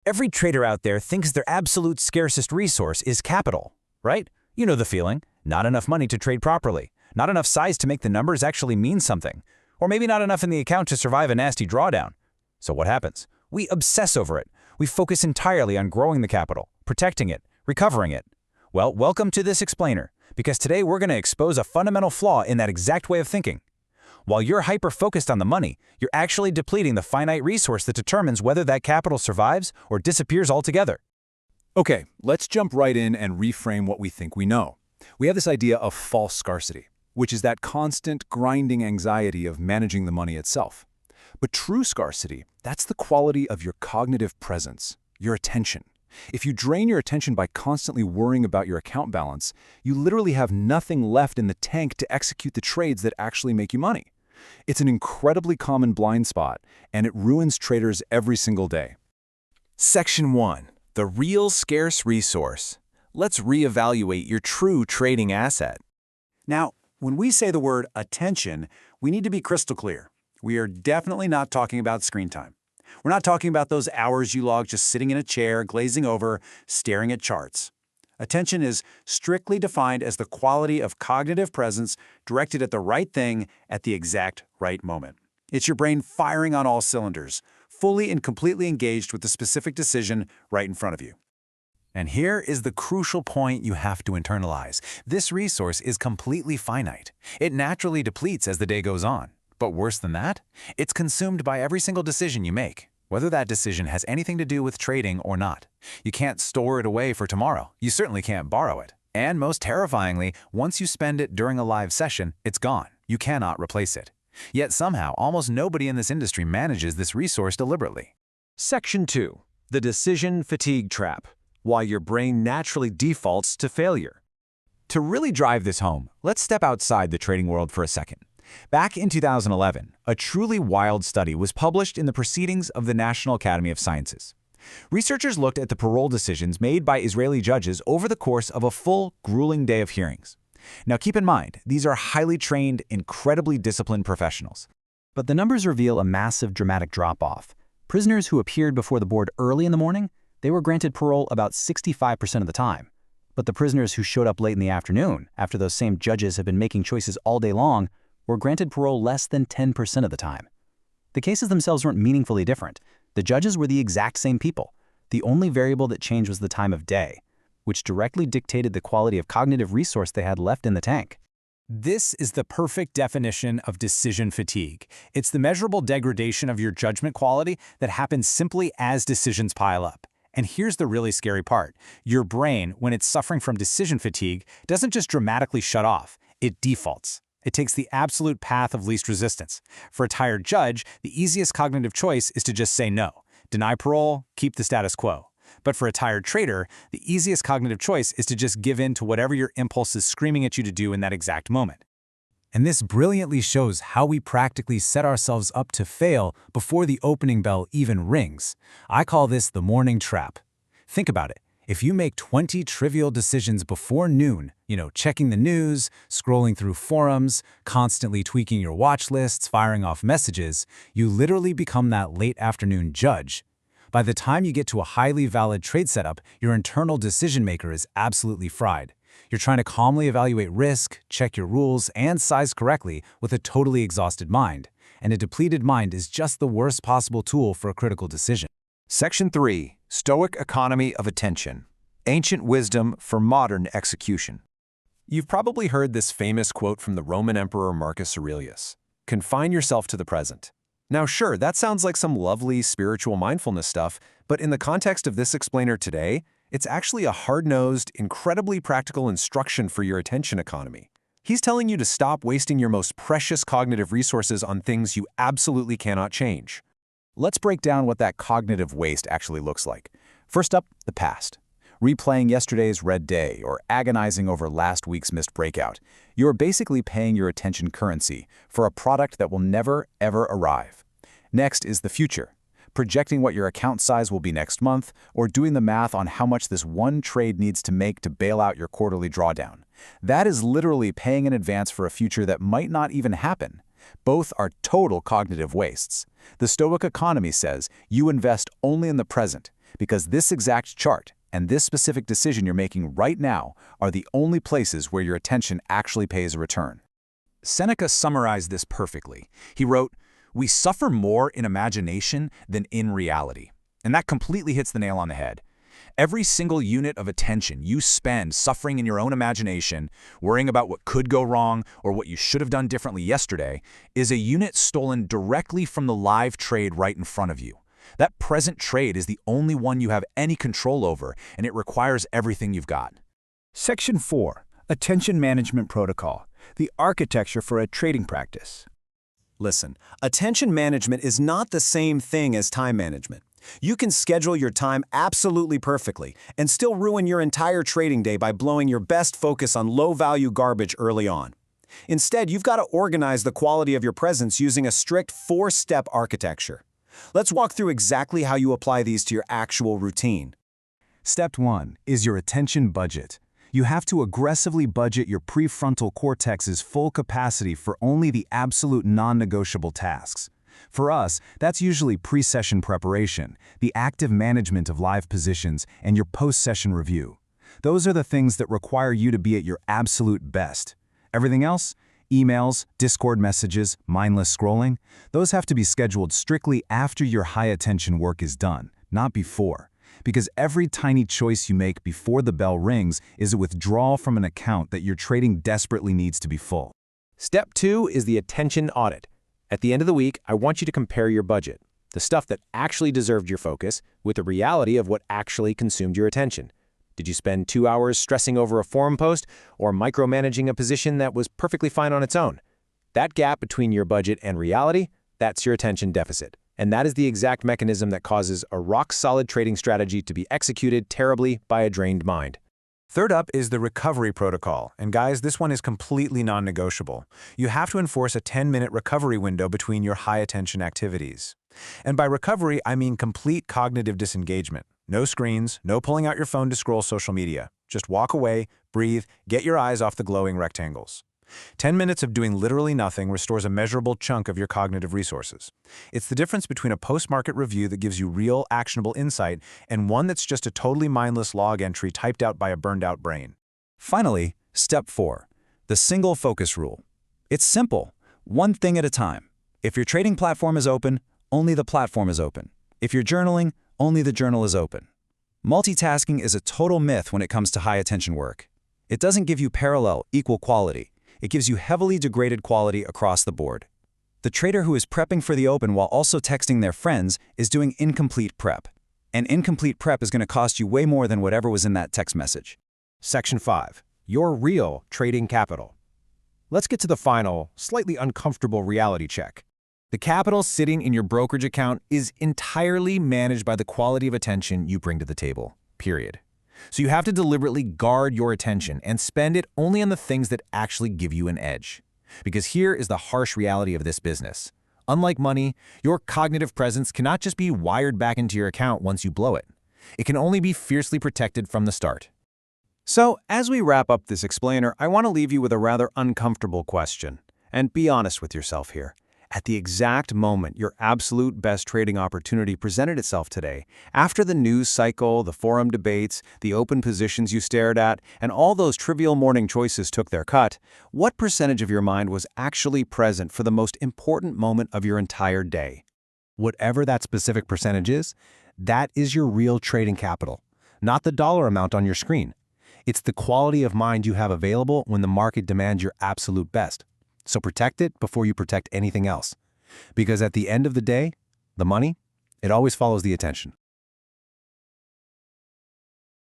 Every trader out there thinks their absolute scarcest resource is capital, right? You know the feeling. Not enough money to trade properly. Not enough size to make the numbers actually mean something. Or maybe not enough in the account to survive a nasty drawdown. So what happens? We obsess over it. We focus entirely on growing the capital, protecting it, recovering it. Well, welcome to this explainer, because today we're going to expose a fundamental flaw in that exact way of thinking. While you're hyper-focused on the money, you're actually depleting the finite resource that determines whether that capital survives or disappears altogether. Okay, let's jump right in and reframe what we think we know. We have this idea of false scarcity, which is that constant, grinding anxiety of managing the money itself. But true scarcity, that's the quality of your cognitive presence, your attention. If you drain your attention by constantly worrying about your account balance, you literally have nothing left in the tank to execute the trades that actually make you money. It's an incredibly common blind spot, and it ruins traders every single day. Section 1. The real scarce resource. Let's reevaluate your true trading asset. Now, when we say the word attention, we need to be crystal clear. We are definitely not talking about screen time. We're not talking about those hours you log just sitting in a chair, glazing over, staring at charts. Attention is strictly defined as the quality of cognitive presence directed at the right thing at the exact right moment. It's your brain firing on all cylinders, fully and completely engaged with the specific decision right in front of you. And here is the crucial point you have to internalize. This resource is completely finite. It naturally depletes as the day goes on. But worse than that, it's consumed by every single decision you make, whether that decision has anything to do with trading or not. You can't store it away for tomorrow. You certainly can't borrow it. And most terrifyingly, once you spend it during a live session, it's gone. You cannot replace it. Yet somehow, almost nobody in this industry manages this resource deliberately. Section 2. The decision fatigue trap. Why your brain naturally defaults to failure. To really drive this home, let's step outside the trading world for a second. Back in 2011, a truly wild study was published in the Proceedings of the National Academy of Sciences. Researchers looked at the parole decisions made by Israeli judges over the course of a full, grueling day of hearings. Now keep in mind, these are highly trained, incredibly disciplined professionals. But the numbers reveal a massive dramatic drop-off. Prisoners who appeared before the board early in the morning, they were granted parole about 65% of the time. But the prisoners who showed up late in the afternoon, after those same judges had been making choices all day long, were granted parole less than 10% of the time. The cases themselves weren't meaningfully different. The judges were the exact same people. The only variable that changed was the time of day, which directly dictated the quality of cognitive resource they had left in the tank. This is the perfect definition of decision fatigue. It's the measurable degradation of your judgment quality that happens simply as decisions pile up. And here's the really scary part. Your brain, when it's suffering from decision fatigue, doesn't just dramatically shut off, it defaults. It takes the absolute path of least resistance. For a tired judge, the easiest cognitive choice is to just say no. Deny parole, keep the status quo. But for a tired trader, the easiest cognitive choice is to just give in to whatever your impulse is screaming at you to do in that exact moment. And this brilliantly shows how we practically set ourselves up to fail before the opening bell even rings. I call this the morning trap. Think about it. If you make 20 trivial decisions before noon, checking the news, scrolling through forums, constantly tweaking your watch lists, firing off messages, you literally become that late afternoon judge. By the time you get to a highly valid trade setup, your internal decision maker is absolutely fried. You're trying to calmly evaluate risk, check your rules, and size correctly with a totally exhausted mind. And a depleted mind is just the worst possible tool for a critical decision. Section 3. Stoic economy of attention. Ancient wisdom for modern execution. You've probably heard this famous quote from the Roman Emperor Marcus Aurelius. Confine yourself to the present. Now sure, that sounds like some lovely spiritual mindfulness stuff, but in the context of this explainer today, it's actually a hard-nosed, incredibly practical instruction for your attention economy. He's telling you to stop wasting your most precious cognitive resources on things you absolutely cannot change. Let's break down what that cognitive waste actually looks like. First up, the past. Replaying yesterday's red day or agonizing over last week's missed breakout. You're basically paying your attention currency for a product that will never, ever arrive. Next is the future. Projecting what your account size will be next month, or doing the math on how much this one trade needs to make to bail out your quarterly drawdown. That is literally paying in advance for a future that might not even happen. Both are total cognitive wastes. The Stoic economy says you invest only in the present. because this exact chart and this specific decision you're making right now are the only places where your attention actually pays a return. Seneca summarized this perfectly. He wrote, "We suffer more in imagination than in reality." And that completely hits the nail on the head. Every single unit of attention you spend suffering in your own imagination, worrying about what could go wrong or what you should have done differently yesterday, is a unit stolen directly from the live trade right in front of you. That present trade is the only one you have any control over, and it requires everything you've got. Section 4. Attention Management Protocol, the architecture for a trading practice. Listen, attention management is not the same thing as time management. You can schedule your time absolutely perfectly and still ruin your entire trading day by blowing your best focus on low-value garbage early on. Instead, you've got to organize the quality of your presence using a strict 4-step architecture. Let's walk through exactly how you apply these to your actual routine. Step 1 is your attention budget. You have to aggressively budget your prefrontal cortex's full capacity for only the absolute non-negotiable tasks. For us, that's usually pre-session preparation, the active management of live positions, and your post-session review. Those are the things that require you to be at your absolute best. Everything else, emails, Discord messages, mindless scrolling, those have to be scheduled strictly after your high-attention work is done, not before. Because every tiny choice you make before the bell rings is a withdrawal from an account that your trading desperately needs to be full. Step 2 is the attention audit. At the end of the week, I want you to compare your budget, the stuff that actually deserved your focus, with the reality of what actually consumed your attention. Did you spend 2 hours stressing over a forum post or micromanaging a position that was perfectly fine on its own? That gap between your budget and reality, that's your attention deficit. And that is the exact mechanism that causes a rock-solid trading strategy to be executed terribly by a drained mind. Third up is the recovery protocol, and guys, this one is completely non-negotiable. You have to enforce a 10-minute recovery window between your high-attention activities. And by recovery, I mean complete cognitive disengagement. No screens, no pulling out your phone to scroll social media. Just walk away, breathe, get your eyes off the glowing rectangles. 10 minutes of doing literally nothing restores a measurable chunk of your cognitive resources. It's the difference between a post-market review that gives you real, actionable insight and one that's just a totally mindless log entry typed out by a burned-out brain. Finally, step 4, the single focus rule. It's simple, one thing at a time. If your trading platform is open, only the platform is open. If you're journaling, only the journal is open. Multitasking is a total myth when it comes to high-attention work. It doesn't give you parallel, equal quality. It gives you heavily degraded quality across the board. The trader who is prepping for the open while also texting their friends is doing incomplete prep. And incomplete prep is going to cost you way more than whatever was in that text message. Section 5. Your real trading capital. Let's get to the final, slightly uncomfortable reality check. The capital sitting in your brokerage account is entirely managed by the quality of attention you bring to the table, period. So you have to deliberately guard your attention and spend it only on the things that actually give you an edge. Because here is the harsh reality of this business. Unlike money, your cognitive presence cannot just be wired back into your account once you blow it. It can only be fiercely protected from the start. So, as we wrap up this explainer, I want to leave you with a rather uncomfortable question. And be honest with yourself here. At the exact moment your absolute best trading opportunity presented itself today, after the news cycle, the forum debates, the open positions you stared at, and all those trivial morning choices took their cut, what percentage of your mind was actually present for the most important moment of your entire day? Whatever that specific percentage is, that is your real trading capital, not the dollar amount on your screen. It's the quality of mind you have available when the market demands your absolute best. So protect it before you protect anything else. Because at the end of the day, the money, it always follows the attention.